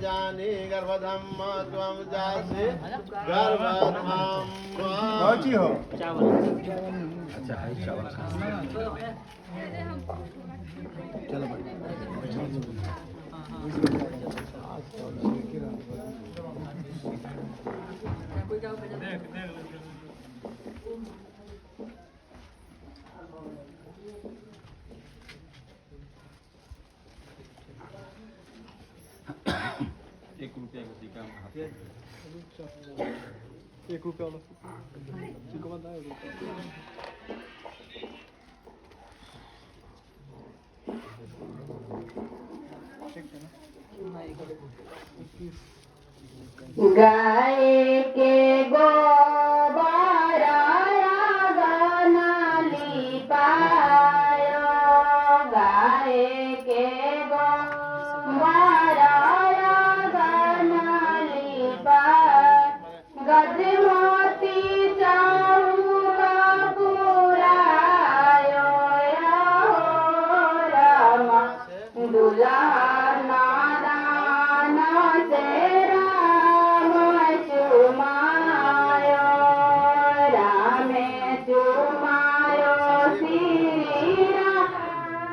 जानी गर्भधम त्वं जासि गर्भधाम पहुंची हो अच्छा है चावल चलो ₹1 का टीका ₹1 वाला ठीक बंदा है गाय के गोबर गना लिपायो गाय के गोबर गना लिपाय गजमोती चौका पुरायो रमा दुला